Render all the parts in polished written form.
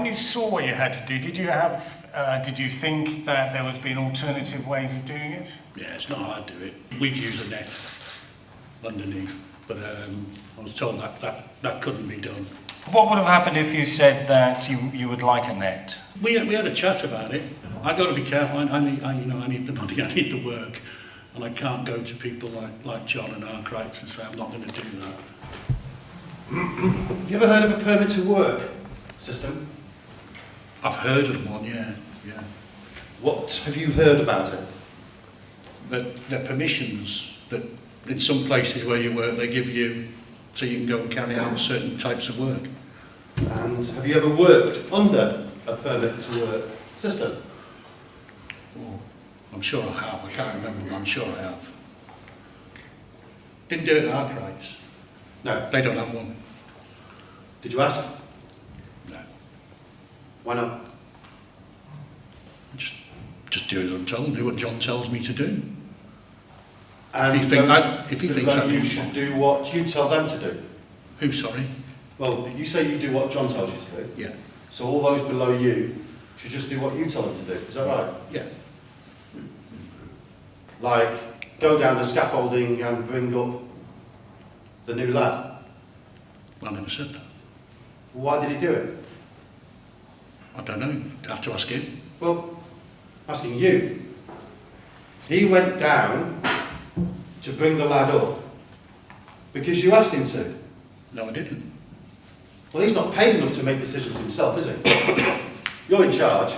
you saw what you had to do, did you think that there would be alternative ways of doing it? Yeah, it's not hard to do it. We'd use a net underneath, but I was told that couldn't be done. What would have happened if you said that you would like a net? We had a chat about it. I got to be careful. I need the money. I need the work, and I can't go to people like John and Arkwright and say I'm not going to do that. Have you ever heard of a permit to work system? I've heard of one, yeah. What have you heard about it? The permissions that in some places where you work they give you so you can go and carry out certain types of work. And have you ever worked under a permit to work system? Oh, I'm sure I have. I can't remember, but I'm sure I have. Didn't do it at Arkwright's. No. They don't have one. Did you ask? No. Why not? Just do as I'm told. Do what John tells me to do. And if he thinks that you should do what you tell them to do. Who? Sorry. Well, you say you do what John tells you to do. Yeah. So all those below you should just do what you tell them to do. Is that right? Yeah. Like go down the scaffolding and bring up the new lad. I never said that. Why did he do it? I don't know. Have to ask him. Well, asking you. He went down to bring the lad up because you asked him to. No, I didn't. Well, he's not paid enough to make decisions himself, is he? You're in charge.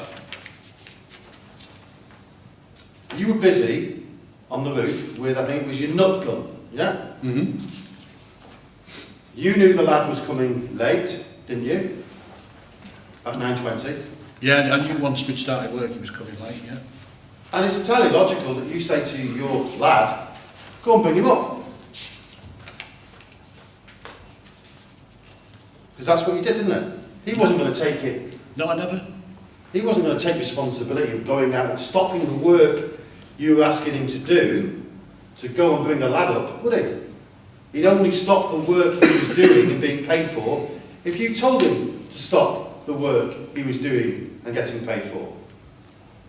You were busy on the roof with, I think it was your nut gun, yeah? Mm-hmm. You knew the lad was coming late, didn't you? At 9:20. Yeah, I knew once we'd started work he was coming late, yeah. And it's entirely logical that you say to your lad, go and bring him up. Because that's what you did, didn't it? He wasn't going to take it. No, I never. He wasn't going to take responsibility of going out and stopping the work you were asking him to do to go and bring the lad up, would he? He'd only stop the work he was doing and being paid for if you told him to stop the work he was doing and getting paid for.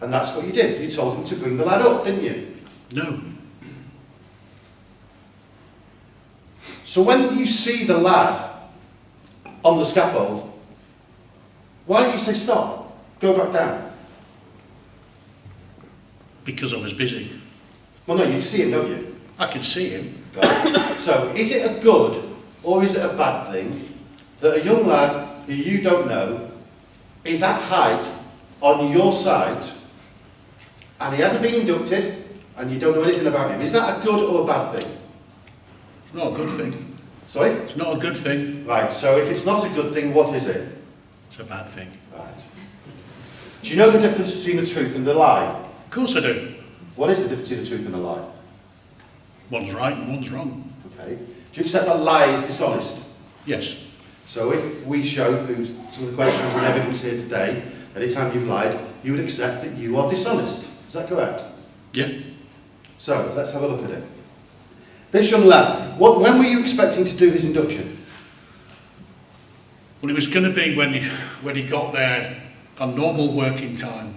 And that's what you did. You told him to bring the lad up, didn't you? No. So when you see the lad on the scaffold, why don't you say stop? Go back down. Because I was busy. Well, no, you see him, don't you? I can see him. Right. So, is it a good or is it a bad thing that a young lad who you don't know is at height on your site and he hasn't been inducted and you don't know anything about him? Is that a good or a bad thing? It's not a good thing. Sorry? It's not a good thing. Right, so if it's not a good thing, what is it? It's a bad thing. Right. Do you know the difference between the truth and the lie? Of course I do. What is the difference between the truth and the lie? One's right and one's wrong. Okay. Do you accept that lie is dishonest? Yes. So if we show through some of the questions and evidence here today, any time you've lied, you would accept that you are dishonest. Is that correct? Yeah. So, let's have a look at it. This young lad, when were you expecting to do his induction? Well, it was going to be when he got there on normal working time.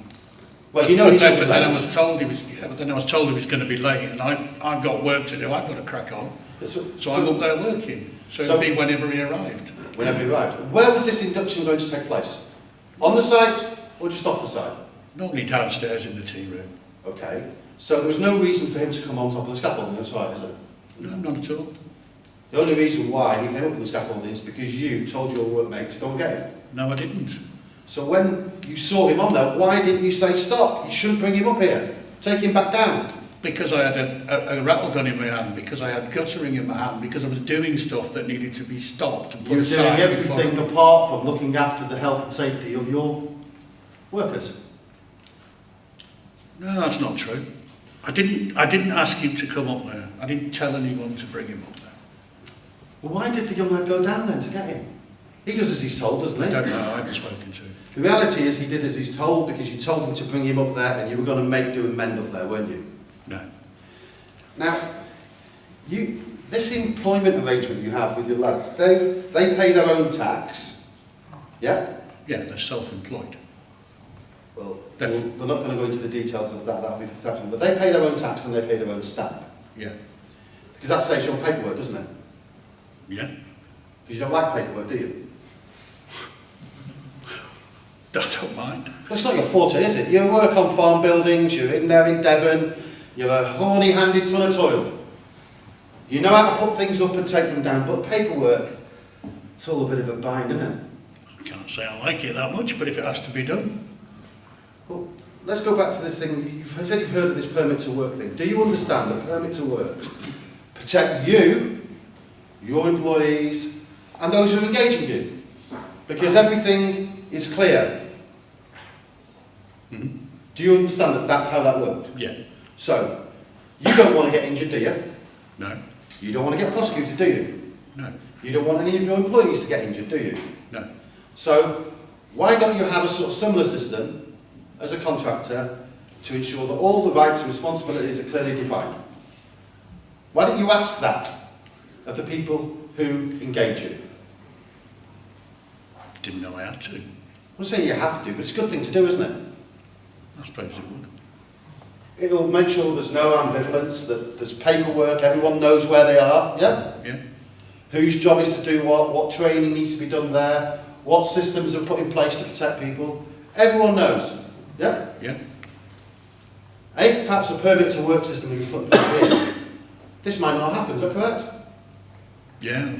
Well, you know he's but then I late. was told he was. Yeah, but then I was told he was going to be late, and I've got work to do. I've got to crack on. So I'm up there working. So it'll be whenever he arrived. Whenever he arrived. Where was this induction going to take place? On the site or just off the site? Normally downstairs in the tea room. Okay. So there was no reason for him to come on top of the scaffolding, that's right, is it? No, not at all. The only reason why he came up on the scaffolding is because you told your workmate to go and get him. No, I didn't. So when you saw him on there, why didn't you say stop? You shouldn't bring him up here. Take him back down. Because I had a rattle gun in my hand, because I had guttering in my hand, because I was doing stuff that needed to be stopped and put You're aside. doing everything apart from looking after the health and safety of your workers. No, that's not true. I didn't ask him to come up there. I didn't tell anyone to bring him up there. Well, why did the young lad go down then to get him? He does as he's told, doesn't he? I don't know, I haven't spoken to him. The reality is he did as he's told because you told him to bring him up there and you were going to make do and mend up there, weren't you? No. Now, this employment arrangement you have with your lads, they pay their own tax, yeah? Yeah, they're self-employed. Well, They're f- they're not going to go into the details of that, that'll be for tax, but they pay their own tax and they pay their own stamp. Yeah, Because that saves you on paperwork, doesn't it? yeah. Because you don't like paperwork, do you? I don't mind. That's not your forte, is it? You work on farm buildings, you're in there in Devon, you're a horny-handed son of toil. You know how to put things up and take them down, but paperwork, it's all a bit of a bind, isn't it? I can't say I like it that much, but if it has to be done, Well, let's go back to this thing. You've said you've heard of this permit to work thing. Do you understand that permit to work protect you, your employees, and those who are engaging you? Because everything is clear. Mhm. Do you understand that that's how that works? yeah, So, you don't want to get injured, do you? no, You don't want to get prosecuted, do you? no, You don't want any of your employees to get injured, do you? no. So, why don't you have a sort of similar system as a contractor to ensure that all the rights and responsibilities are clearly defined? Why don't you ask that of the people who engage you? Didn't know I had to. I'm not saying you have to, but it's a good thing to do, isn't it? I suppose it would. It'll make sure there's no ambivalence, that there's paperwork, everyone knows where they are, yeah? Yeah, Whose job is to do what training needs to be done there, what systems are put in place to protect people. Everyone knows, yeah? yeah, And if perhaps a permit to work system is put in place, this might not happen, is that correct? yeah,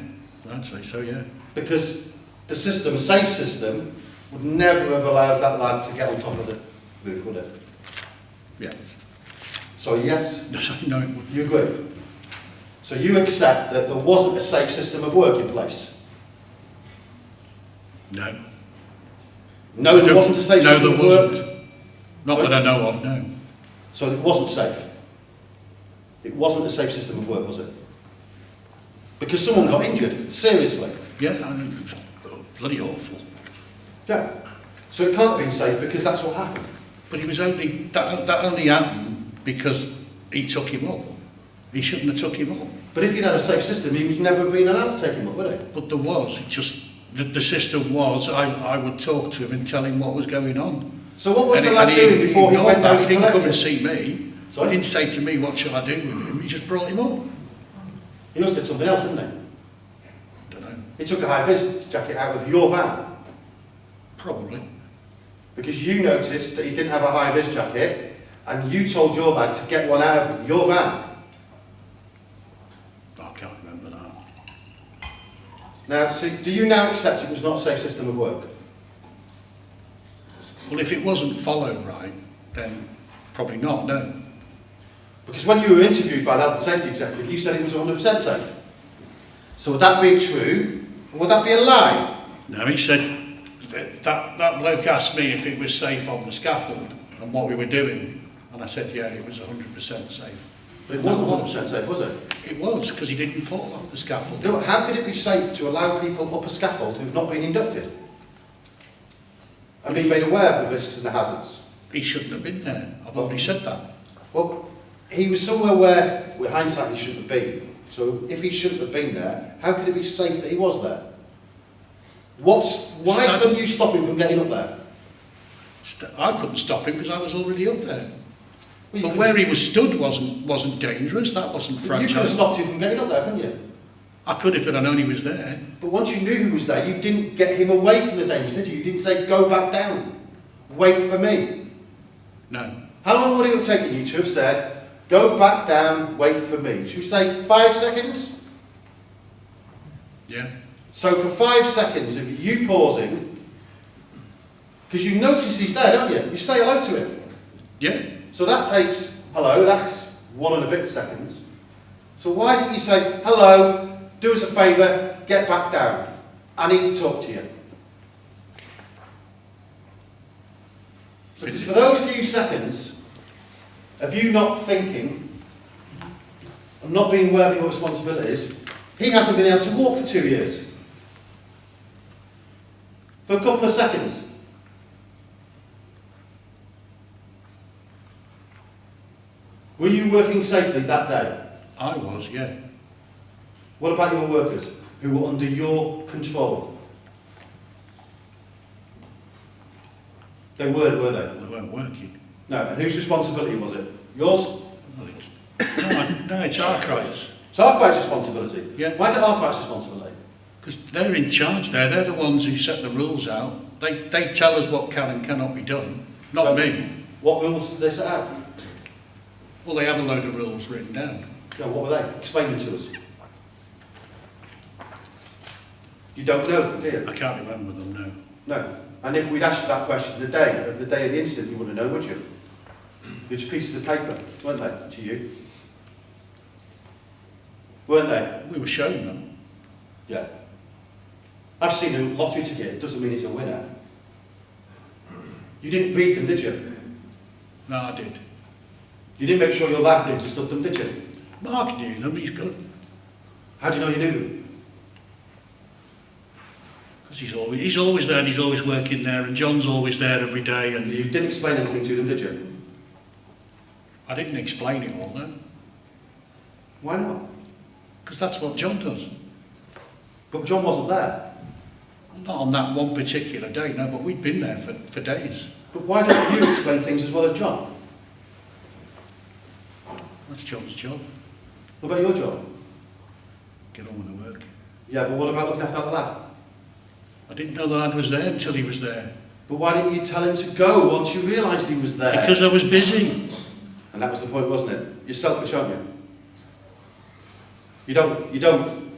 I'd say so, yeah. Because the system, a safe system, would never have allowed that lad to get on top of the roof, would it? Yeah. So yes, No, it wouldn't. you agree. So you accept that there wasn't a safe system of work in place? No. No, there wasn't a safe No, system there of work? wasn't. Not that I know of, no. So it wasn't safe? It wasn't a safe system of work, was it? Because someone got injured, seriously. Yeah, I know, it was bloody awful. Yeah. So it can't have been safe because that's what happened. But he was only, that only happened because he took him up. He shouldn't have took him up. But if he'd had a safe system, he would never have been allowed to take him up, would he? But there was, it just, the system was, I would talk to him and tell him what was going on. So what was And the he- lad and he doing before he ignored went down that. to He didn't come collect and it? see me. Sorry? He didn't say to me, what shall I do with him? He just brought him up. He must have did something else, didn't he? Don't know, He took a high-vis jacket out of your van probably. because you noticed that he didn't have a high-vis jacket and you told your lad to get one out of your van. I can't remember that. Now, so do you now accept it was not a safe system of work? Well, if it wasn't followed right, then probably not, no. Because when you were interviewed by the health and safety executive, you said it was 100% safe. So would that be true, or would that be a lie? No, he said, that bloke asked me if it was safe on the scaffold and what we were doing. And I said, yeah, it was 100% safe. But it wasn't 100% safe, was it? It was, because he didn't fall off the scaffold. No, but how could it be safe to allow people up a scaffold who've not been inducted? And being made aware of the risks and the hazards? He shouldn't have been there. I've already said that. Well, he was somewhere where, with hindsight, he shouldn't have been. So if he shouldn't have been there, how could it be safe that he was there? Why couldn't you stop him from getting up there? I couldn't stop him because I was already up there. Well, you But could- where he was stood wasn't dangerous. That wasn't You could have fragile. stopped him from getting up there, couldn't you? I could if I'd known he was there. But once you knew he was there, you didn't get him away from the danger, did you? You didn't say, go back down. Wait for me. No. How long would it have taken you to have said, go back down, wait for me? Should we say 5 seconds? Yeah. So for 5 seconds of you pausing, because you notice he's there, don't you? You say hello to him. Yeah. So that takes, hello, that's 1 and a bit seconds. So why didn't you say, hello, do us a favour, get back down. I need to talk to you. So because for those few seconds of you not thinking and not being aware of your responsibilities, he hasn't been able to walk for 2 years. For a couple of seconds. Were you working safely that day? I was, yeah. What about your workers who were under your control? They weren't, were they? They weren't working. No, and whose responsibility was it? Yours? Well, no, it's Arkwright's. It's Arkwright's responsibility? Yeah. Why is it Arkwright's responsibility? Because they're in charge there. They're the ones who set the rules out. They tell us what can and cannot be done, not So- me. What rules did they set out? Well, they have a load of rules written down. No, what were they? Explain them to us. You don't know them, do you? I can't remember them now. No. And if we'd asked you that question the day of the incident, you wouldn't know, would you? They're just pieces of paper, weren't they, to you? Weren't they? We were shown them. Yeah. I've seen a lottery ticket, it doesn't mean it's a winner. You didn't read them, did you? No, I did. You didn't make sure your lad understood them, did you? Mark knew them, he's good. How do you know you knew them? Because he's always there and he's always working there, and John's always there every day, and You didn't explain anything to them, did you? I didn't explain it all, no. Why not? Because that's what John does. But John wasn't there. Not on that one particular day, no, but we'd been there for days. But why don't you explain things as well as John? That's John's job. What about your job? Get on with the work. Yeah, but what about looking after the lad? I didn't know the lad was there until he was there. But why didn't you tell him to go once you realised he was there? Because I was busy. And that was the point, wasn't it? You're selfish, aren't you? You don't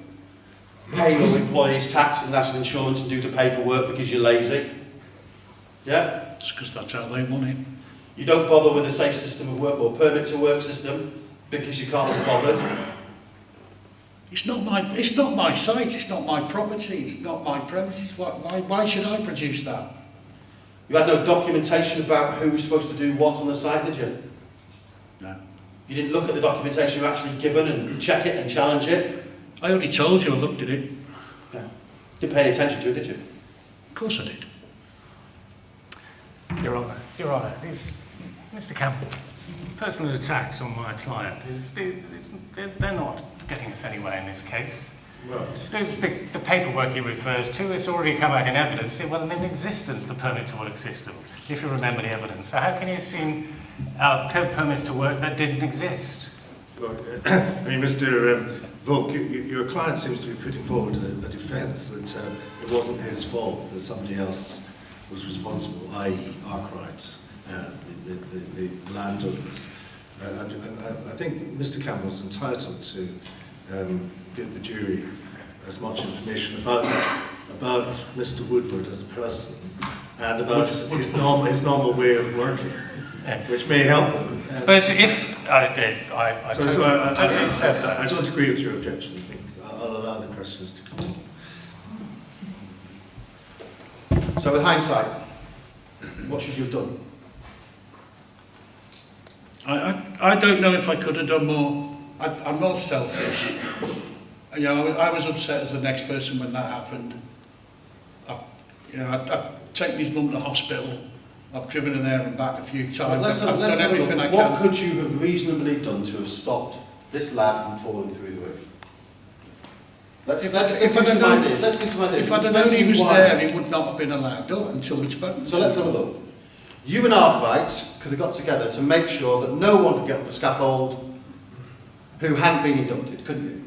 pay your employees tax and national insurance and do the paperwork because you're lazy. Yeah? It's because that's how they want it. You don't bother with a safe system of work or permit to work system because you can't be bothered. It's not my site, it's not my property, it's not my premises. Why should I produce that? You had no documentation about who was supposed to do what on the site, did you? No. You didn't look at the documentation you were actually given and check it and challenge it? I already told you I looked at it. No. You didn't pay any attention to it, did you? Of course I did. Your Honour, Mr. Campbell, personal attacks on my client, they're not getting us anywhere in this case. Well, There's the paperwork he refers to, it's already come out in evidence. It wasn't in existence, the permit to work system, if you remember the evidence. So how can you have seen permits to work that didn't exist? Well, I mean, Mr. Volk, your client seems to be putting forward a defence that it wasn't his fault, that somebody else was responsible, i.e. Arkwright, the landowners. And I think Mr. Campbell's entitled to give the jury as much information about Mr. Woodward as a person and about his normal way of working, which may help them. But if I totally accept that. I don't agree with your objection. I think I'll allow the questions to continue. so with hindsight, what should you have done? I don't know if I could have done more. I'm not selfish. You know, I was upset as the next person when that happened. I've taken his mum to hospital. I've driven her there and back a few times. I've done everything I can. What could you have reasonably done to have stopped this lad from falling through the roof? Let's give some ideas. If I'd have known he was there, he would not have been allowed up until we'd spoken to So let's him. have a look. You and Arkwright could have got together to make sure that no one could get up the scaffold who hadn't been inducted, couldn't you?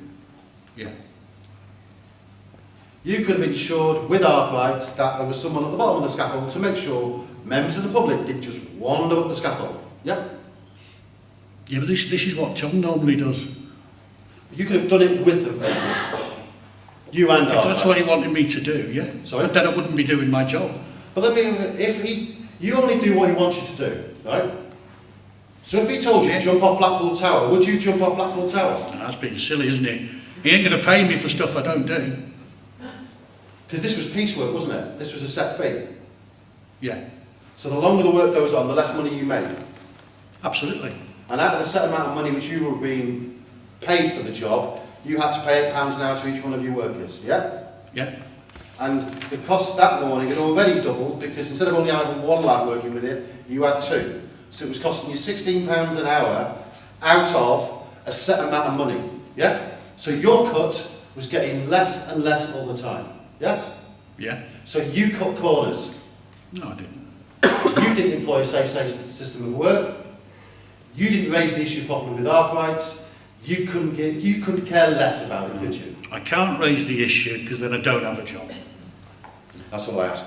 Yeah. You could have ensured with Arkwright that there was someone at the bottom of the scaffold to make sure members of the public didn't just wander up the scaffold. Yeah? Yeah, but this is what John normally does. You could have done it with them, couldn't you? You and Arkwright. If that's what he wanted me to do, yeah. Sorry? But then I wouldn't be doing my job. But let me, you only do what he wants you to do, right? So if he told you to jump off Blackpool Tower, would you jump off Blackpool Tower? That's being silly, isn't it? He ain't going to pay me for stuff I don't do. Because this was piecework, wasn't it? This was a set fee. Yeah, So the longer the work goes on, the less money you make. absolutely. And out of the set amount of money which you were being paid for the job, you had to pay £8 an hour to each one of your workers, yeah? Yeah. And the cost that morning had already doubled because instead of only having one lad working with you, you had two. So it was costing you £16 an hour out of a set amount of money, yeah? So your cut was getting less and less all the time, yes? Yeah. So you cut corners. No, I didn't. You didn't employ a safe system of work. You didn't raise the issue properly with Arkwright. You couldn't care less about it, could you? I can't raise the issue because then I don't have a job. That's all I ask.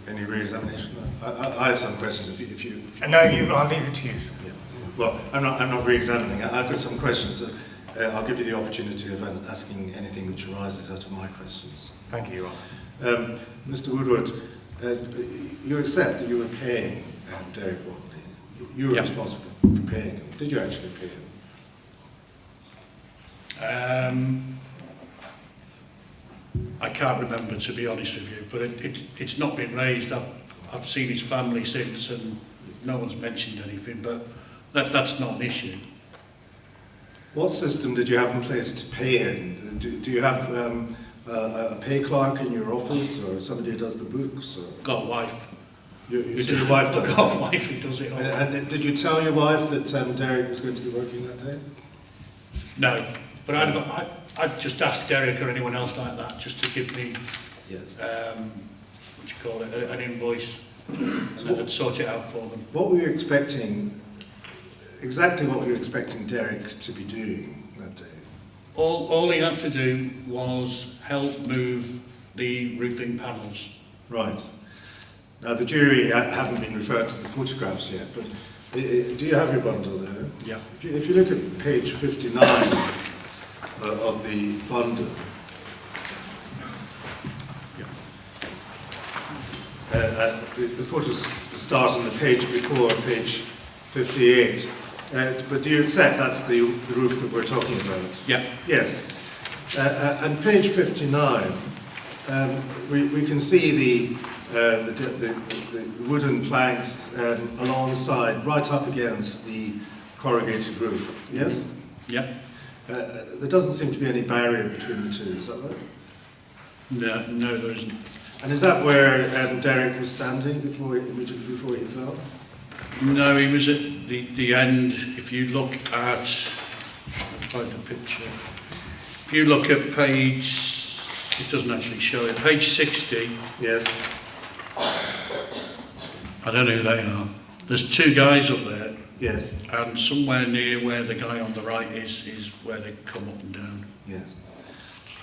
Any re-examination? I have some questions. If you No, I'll leave it to you, sir. yeah. Well, I'm not re-examining. I've got some questions. I'll give you the opportunity of asking anything which arises out of my questions. Thank you, Your Honour. Mr. Woodward, you accept that you were paying Derek Watley. You were Yep. responsible for paying him. Did you actually pay him? I can't remember, to be honest with you, but it's not been raised. I've seen his family since, and no one's mentioned anything, but that's not an issue. What system did you have in place to pay him? Do you have a pay clerk in your office, or somebody who does the books? Or? Got a wife. So your wife does Got it? a wife who does it all. And did you tell your wife that Derek was going to be working that day? No, but I'd just ask Derek or anyone else like that just to give me, Yes. what do you call it, an invoice, and I'd sort it out for them. What were you expecting, exactly what were you expecting Derek to be doing that day? All he had to do was help move the roofing panels. Right. Now the jury haven't been referred to the photographs yet, but do you have your bundle there? Yeah. If you look at page 59 of the bundle, the photos start on the page before page 58. But do you accept that's the roof that we're talking about? Yeah. Yes. And page 59, we can see the wooden planks alongside, right up against the corrugated roof. Yes? Yeah. There doesn't seem to be any barrier between the two, is that right? No, there isn't. And is that where Derek was standing immediately before he fell? No, he was at the end. If you look at, I'll find a picture. If you look at page, it doesn't actually show it, page 60, Yes. I don't know who they are. There's two guys up there, Yes. and somewhere near where the guy on the right is where they come up and down. Yes.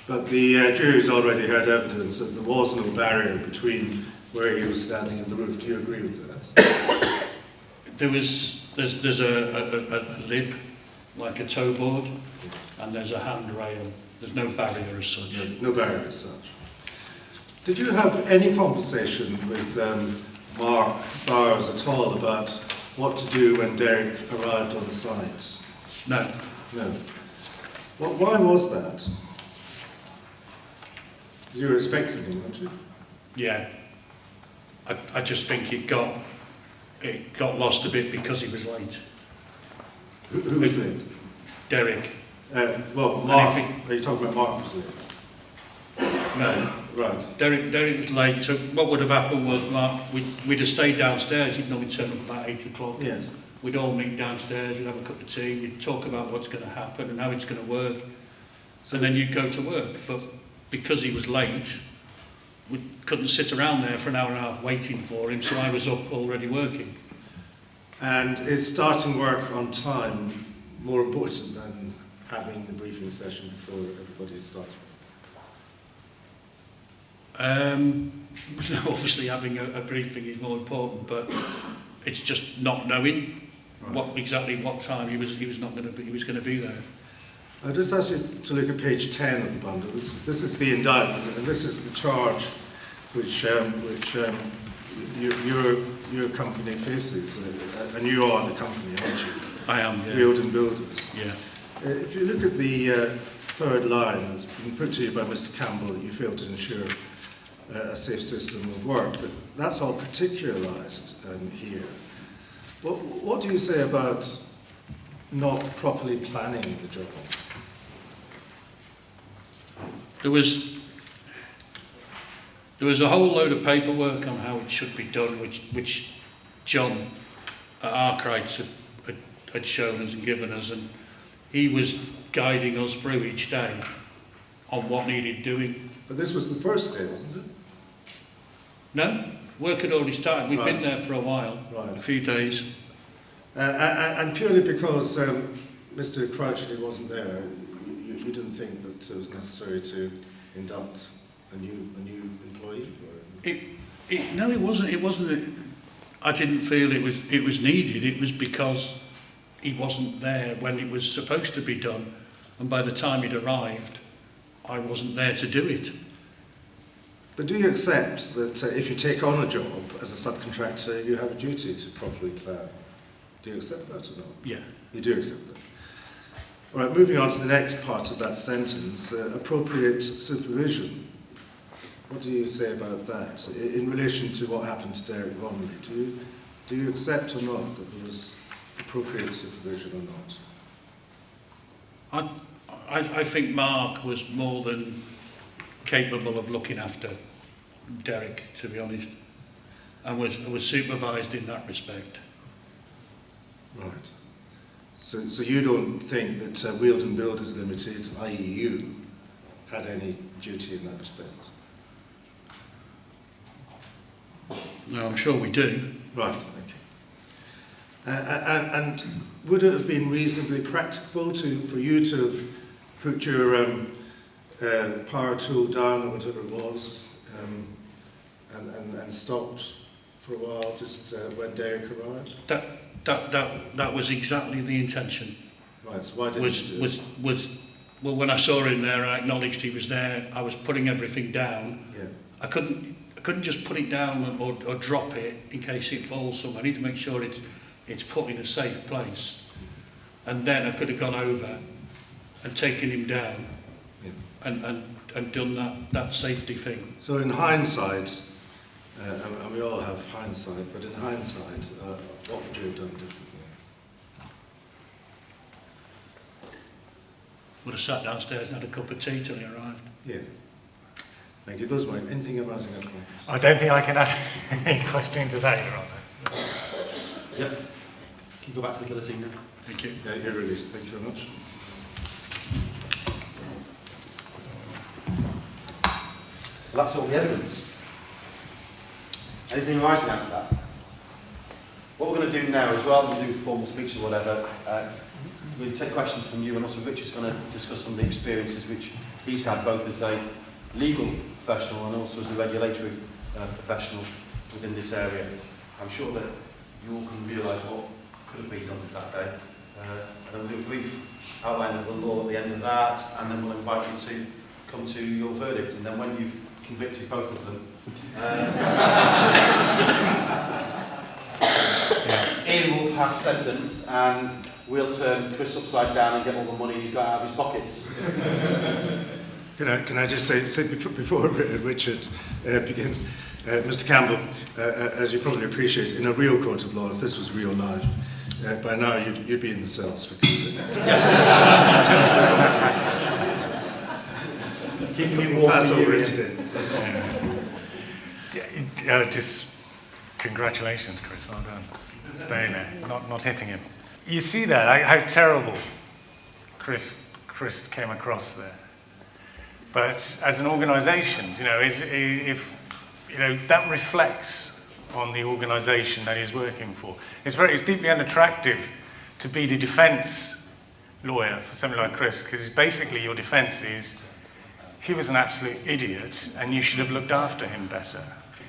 But the jury's already heard evidence that there was no barrier between where he was standing and the roof. Do you agree with that? There's a lip, like a toe board, and there's a handrail. There's no barrier as such. No barrier as such. Did you have any conversation with Mark Bowers at all about what to do when Derek arrived on site? No. No. Well, why was that? You were expecting him, weren't you? Yeah. I just think it got lost a bit because he was late. Who was late? Derek. Well, Mark. Anything. Are you talking about Mark was late? No. Right. Derek was late, so what would have happened was, Mark, we'd have stayed downstairs. He'd normally turn up about 8 o'clock. Yes. We'd all meet downstairs, we'd have a cup of tea, we'd talk about what's going to happen and how it's going to work. So then you'd go to work. But because he was late, we couldn't sit around there for an hour and a half waiting for him, so I was up already working. And is starting work on time more important than having the briefing session before everybody starts work? Obviously having a briefing is more important, but it's just not knowing exactly what time he was going to be there. I'll just ask you to look at page 10 of the bundle. This is the indictment, and this is the charge which your company faces, and you are the company, aren't you? I am, yeah. Wealden Builders. Yeah. If you look at the third line, it's been put to you by Mr. Campbell that you failed to ensure a safe system of work, but that's all particularised here. What do you say about not properly planning the job? There was a whole load of paperwork on how it should be done, which John at Arkwright had shown us and given us, and he was guiding us through each day on what needed doing. But this was the first day, wasn't it? No, Work had already started. We'd been Right. there for a while, Right. a few days. And purely because Mr. Crouchley wasn't there, you didn't think that it was necessary to induct a new employee? Or? No, it wasn't. It wasn't. I didn't feel it was needed. It was because he wasn't there when it was supposed to be done, and by the time he'd arrived, I wasn't there to do it. But do you accept that if you take on a job as a subcontractor, you have a duty to properly plan? Do you accept that or not? Yeah. You do accept that. All right, moving on to the next part of that sentence, appropriate supervision. What do you say about that in relation to what happened to Derek Romilly? Do you accept or not that there was appropriate supervision or not? I think Mark was more than capable of looking after Derek, to be honest, and was supervised in that respect. Right. So you don't think that Wealden Builders Limited, i.e. you, had any duty in that respect? No, I'm sure we do. Right, okay. And would it have been reasonably practicable for you to have put your power tool down or whatever it was and stopped for a while just when Derek arrived? That was exactly the intention. Right, so why didn't you do it? Well, when I saw him there, I acknowledged he was there. I was putting everything down. Yeah. I couldn't just put it down or drop it in case it falls somewhere. I need to make sure it's put in a safe place. And then I could have gone over and taken him down, yeah, and done that safety thing. So in hindsight, and we all have hindsight, but in hindsight, what would you have done differently? Would have sat downstairs and had a cup of tea till he arrived. Yes. Thank you. Those were anything arising at all? I don't think I can add any question to that, Your Honour. Yep. Can you go back to the guillotine now? Thank you. Yeah, you're released. Thank you very much. Well, that's all the evidence. Anything arising out of that? What we're going to do now is, rather than do formal speeches or whatever, we'll take questions from you, and also Richard's going to discuss some of the experiences which he's had, both as a legal professional and also as a regulatory professional within this area. I'm sure that you all can realise what could have been done that day. And then we'll do a brief outline of the law at the end of that, and then we'll invite you to come to your verdict. And then when you've convicted both of them, Ian will pass sentence, and we'll turn Chris upside down and get all the money he's got out of his pockets. Can I just say before Richard begins, Mr. Campbell, as you probably appreciate, in a real court of law, if this was real life, by now you'd be in the cells for contempt. Keeping you warm Pass for you, over Ian. today. Just congratulations, Chris. Well done. Staying there, not hitting him. You see that, how terrible Chris came across there. But as an organisation, if that reflects on the organisation that he's working for. It's deeply unattractive to be the defence lawyer for somebody like Chris, because basically your defence is he was an absolute idiot and you should have looked after him better.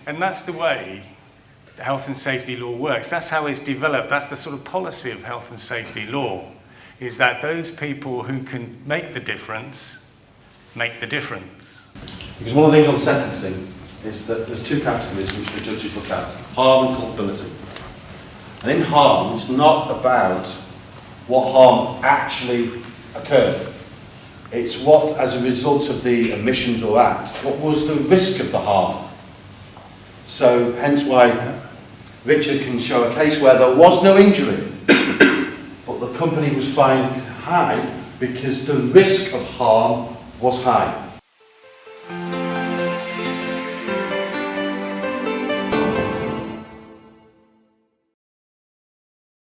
And that's the way the health and safety law works. That's how it's developed. That's the sort of policy of health and safety law, is that those people who can make the difference make the difference. Because one of the things on sentencing is that there's two categories which the judges look at: harm and culpability. And in harm, it's not about what harm actually occurred. It's what, as a result of the omissions or act, what was the risk of the harm. So, hence why Richard can show a case where there was no injury, but the company was fined high because the risk of harm was high.